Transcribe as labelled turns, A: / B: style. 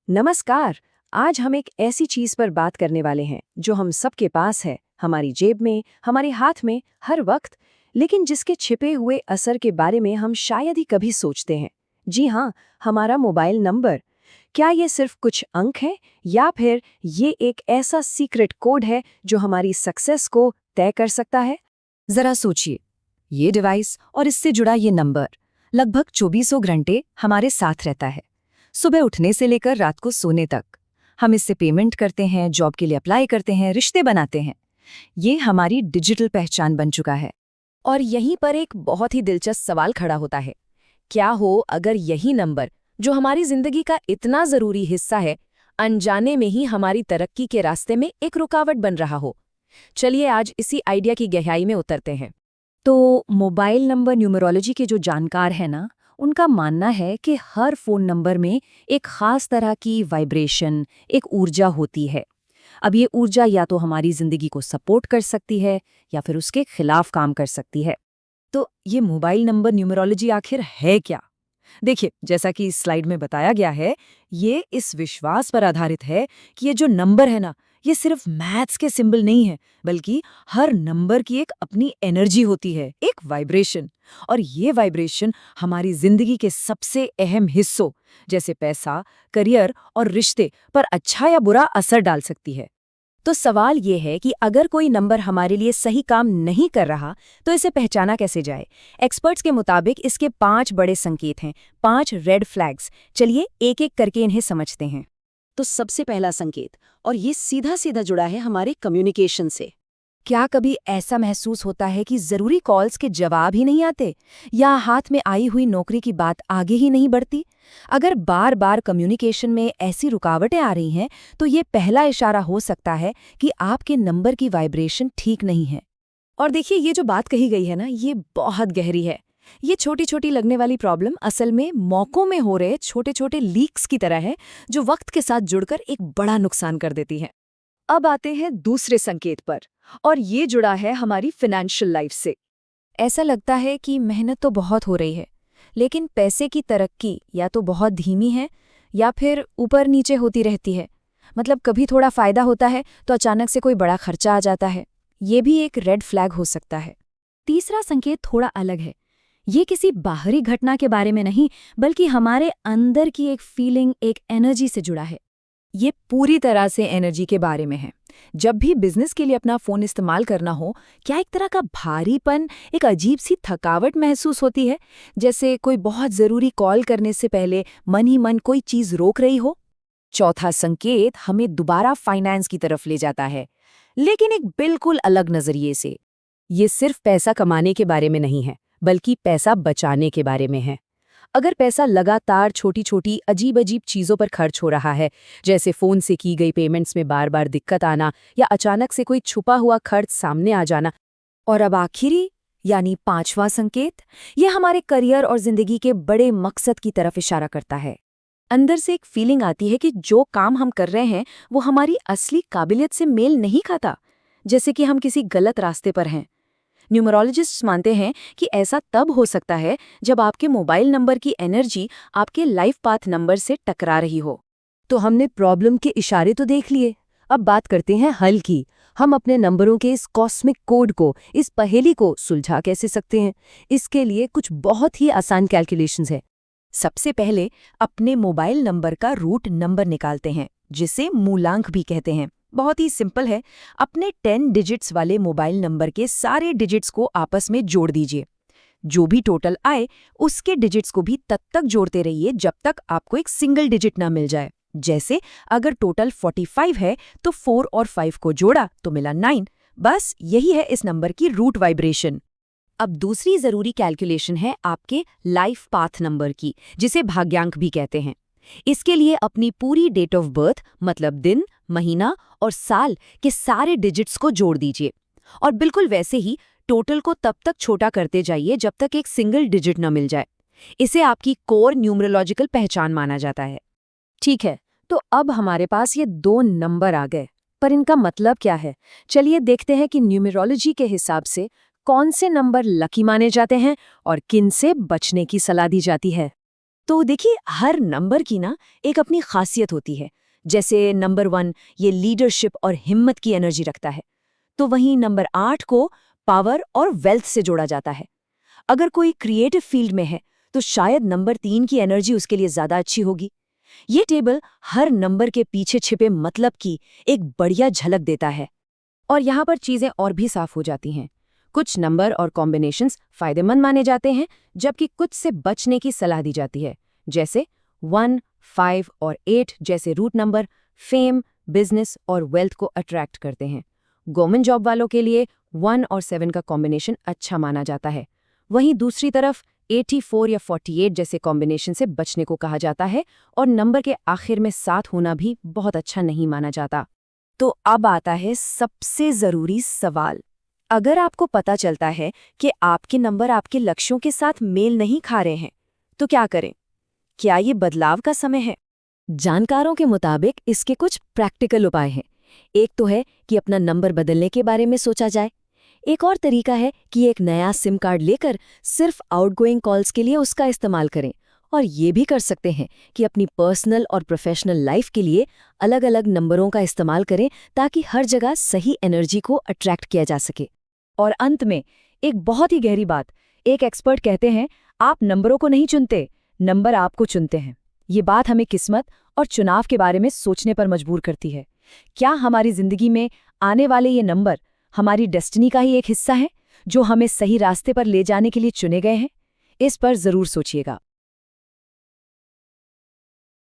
A: नमस्कार। आज हम एक ऐसी चीज पर बात करने वाले हैं जो हम सबके पास है, हमारी जेब में, हमारे हाथ में, हर वक्त, लेकिन जिसके छिपे हुए असर के बारे में हम शायद ही कभी सोचते हैं। जी हाँ, हमारा मोबाइल नंबर। क्या ये सिर्फ कुछ अंक है या फिर ये एक ऐसा सीक्रेट कोड है जो हमारी सक्सेस को तय कर सकता है?
B: जरा सोचिए, ये डिवाइस और इससे जुड़ा ये नंबर लगभग 24 घंटे हमारे साथ रहता है। सुबह उठने से लेकर रात को सोने तक हम इससे पेमेंट करते हैं, जॉब के लिए अप्लाई करते हैं, रिश्ते बनाते हैं। ये हमारी डिजिटल पहचान बन चुका है।
C: और यहीं पर एक बहुत ही दिलचस्प सवाल खड़ा होता है। क्या हो अगर यही नंबर, जो हमारी जिंदगी का इतना जरूरी हिस्सा है, अनजाने में ही हमारी तरक्की के रास्ते में एक रुकावट बन रहा हो? चलिए आज इसी आइडिया की गहराई में उतरते हैं।
B: तो मोबाइल नंबर न्यूमरोलॉजी के जो जानकार हैं ना, उनका मानना है कि हर फोन नंबर में एक खास तरह की वाइब्रेशन, एक ऊर्जा होती है। अब ये ऊर्जा या तो हमारी जिंदगी को सपोर्ट कर सकती है या फिर उसके खिलाफ काम कर सकती है। तो ये मोबाइल नंबर न्यूमरोलॉजी आखिर है क्या? देखिए, जैसा कि इस स्लाइड में बताया गया है, ये इस विश्वास पर आधारित है कि ये जो नंबर है ना, ये सिर्फ मैथ्स के सिंबल नहीं है, बल्कि हर नंबर की एक अपनी एनर्जी होती है, एक वाइब्रेशन। और ये वाइब्रेशन हमारी जिंदगी के सबसे अहम हिस्सों जैसे पैसा, करियर और रिश्ते पर अच्छा या बुरा असर डाल सकती है।
C: तो सवाल ये है कि अगर कोई नंबर हमारे लिए सही काम नहीं कर रहा, तो इसे पहचाना कैसे जाए? एक्सपर्ट्स के मुताबिक इसके 5 बड़े संकेत हैं, 5 रेड फ्लैग्स। चलिए एक एक करके इन्हें समझते हैं।
A: तो सबसे पहला संकेत, और ये सीधा सीधा जुड़ा है हमारे कम्युनिकेशन से।
C: क्या कभी ऐसा महसूस होता है कि जरूरी कॉल्स के जवाब ही नहीं आते, या हाथ में आई हुई नौकरी की बात आगे ही नहीं बढ़ती? अगर बार बार कम्युनिकेशन में ऐसी रुकावटें आ रही हैं, तो ये पहला इशारा हो सकता है कि आपके नंबर की वाइब्रेशन ठीक नहीं है। और देखिए, ये जो बात कही गई है ना, ये बहुत गहरी है। ये छोटी छोटी लगने वाली प्रॉब्लम असल में मौकों में हो रहे छोटे छोटे लीक्स की तरह है, जो वक्त के साथ जुड़कर एक बड़ा नुकसान कर देती हैं।
A: अब आते हैं दूसरे संकेत पर, और ये जुड़ा है हमारी फाइनेंशियल लाइफ से।
C: ऐसा लगता है कि मेहनत तो बहुत हो रही है, लेकिन पैसे की तरक्की या तो बहुत धीमी है या फिर ऊपर नीचे होती रहती है। मतलब कभी थोड़ा फायदा होता है तो अचानक से कोई बड़ा खर्चा आ जाता है। ये भी एक रेड फ्लैग हो सकता है। तीसरा संकेत थोड़ा अलग है। ये किसी बाहरी घटना के बारे में नहीं, बल्कि हमारे अंदर की एक फीलिंग, एक एनर्जी से जुड़ा है। ये पूरी तरह से एनर्जी के बारे में है। जब भी बिजनेस के लिए अपना फोन इस्तेमाल करना हो, क्या एक तरह का भारीपन, एक अजीब सी थकावट महसूस होती है, जैसे कोई बहुत जरूरी कॉल करने से पहले मन ही मन कोई चीज रोक रही हो? चौथा संकेत हमें दोबारा फाइनेंस की तरफ ले जाता है, लेकिन एक बिल्कुल अलग नजरिए से। ये सिर्फ पैसा कमाने के बारे में नहीं है, बल्कि पैसा बचाने के बारे में है। अगर पैसा लगातार छोटी छोटी अजीब अजीब चीज़ों पर खर्च हो रहा है, जैसे फ़ोन से की गई पेमेंट्स में बार बार दिक्कत आना या अचानक से कोई छुपा हुआ खर्च सामने आ जाना। और अब आखिरी यानी 5वां संकेत, यह हमारे करियर और ज़िंदगी के बड़े मकसद की तरफ इशारा करता है। अंदर से एक फीलिंग आती है कि जो काम हम कर रहे हैं वो हमारी असली काबिलियत से मेल नहीं खाता, जैसे कि हम किसी गलत रास्ते पर हैं। न्यूमरोलॉजिस्ट्स मानते हैं कि ऐसा तब हो सकता है जब आपके मोबाइल नंबर की एनर्जी आपके लाइफ पाथ नंबर से टकरा रही हो। तो हमने प्रॉब्लम के इशारे तो देख लिए, अब बात करते हैं हल की। हम अपने नंबरों के इस कॉस्मिक कोड को, इस पहेली को सुलझा कैसे सकते हैं? इसके लिए कुछ बहुत ही आसान कैलकुलेशंस है। सबसे पहले अपने मोबाइल नंबर का रूट नंबर निकालते हैं, जिसे मूलांक भी कहते हैं। बहुत ही सिंपल है। अपने 10 डिजिट्स वाले मोबाइल नंबर के सारे डिजिट्स को आपस में जोड़ दीजिए। जो भी टोटल आए, उसके डिजिट्स को भी तब तक जोड़ते रहिए जब तक आपको एक सिंगल डिजिट ना मिल जाए। जैसे अगर टोटल 45 है तो 4 और 5 को जोड़ा तो मिला 9। बस यही है इस नंबर की रूट वाइब्रेशन। अब दूसरी जरूरी कैलकुलेशन है आपके लाइफ पाथ नंबर की, जिसे भाग्यांक भी कहते हैं। इसके लिए अपनी पूरी डेट ऑफ बर्थ, मतलब दिन, महीना और साल के सारे डिजिट्स को जोड़ दीजिए। और बिल्कुल वैसे ही टोटल को तब तक छोटा करते जाइए जब तक एक सिंगल डिजिट न मिल जाए। इसे आपकी कोर न्यूमरोलॉजिकल पहचान माना जाता है। ठीक है, तो अब हमारे पास ये 2 नंबर आ गए, पर इनका मतलब क्या है? चलिए देखते हैं कि न्यूमरोलॉजी के हिसाब से कौन से नंबर लकी माने जाते हैं और किन से बचने की सलाह दी जाती है।
B: तो देखिए, हर नंबर की ना एक अपनी खासियत होती है। जैसे नंबर 1 ये लीडरशिप और हिम्मत की एनर्जी रखता है, तो वहीं नंबर 8 को पावर और वेल्थ से जोड़ा जाता है। अगर कोई क्रिएटिव फील्ड में है तो शायद नंबर 3 की एनर्जी उसके लिए ज्यादा अच्छी होगी। ये टेबल हर नंबर के पीछे छिपे मतलब की एक बढ़िया झलक देता है।
A: और यहाँ पर चीजें और भी साफ हो जाती हैं। कुछ नंबर और कॉम्बिनेशंस फायदेमंद माने जाते हैं, जबकि कुछ से बचने की सलाह दी जाती है। जैसे 1, 5 और 8 जैसे रूट नंबर फेम, बिजनेस और वेल्थ को अट्रैक्ट करते हैं। गवर्नमेंट जॉब वालों के लिए 1 और 7 का कॉम्बिनेशन अच्छा माना जाता है। वहीं दूसरी तरफ 84 या 48 जैसे कॉम्बिनेशन से बचने को कहा जाता है और नंबर के आखिर में 7 होना भी बहुत अच्छा नहीं माना जाता। तो अब आता है सबसे ज़रूरी सवाल। अगर आपको पता चलता है कि आपके नंबर आपके लक्ष्यों के साथ मेल नहीं खा रहे हैं, तो क्या करें? क्या ये बदलाव का समय है?
B: जानकारों के मुताबिक इसके कुछ प्रैक्टिकल उपाय हैं। एक तो है कि अपना नंबर बदलने के बारे में सोचा जाए। एक और तरीका है कि एक नया सिम कार्ड लेकर सिर्फ आउटगोइंग कॉल्स के लिए उसका इस्तेमाल करें। और ये भी कर सकते हैं कि अपनी पर्सनल और प्रोफेशनल लाइफ के लिए अलग-अलग नंबरों का इस्तेमाल करें, ताकि हर जगह सही एनर्जी को अट्रैक्ट किया जा सके।
C: और अंत में एक बहुत ही गहरी बात, एक एक्सपर्ट कहते हैं, आप नंबरों को नहीं चुनते, नंबर आपको चुनते हैं। ये बात हमें किस्मत और चुनाव के बारे में सोचने पर मजबूर करती है। क्या हमारी जिंदगी में आने वाले ये नंबर हमारी डेस्टिनी का ही एक हिस्सा है, जो हमें सही रास्ते पर ले जाने के लिए चुने गए हैं? इस पर जरूर सोचिएगा।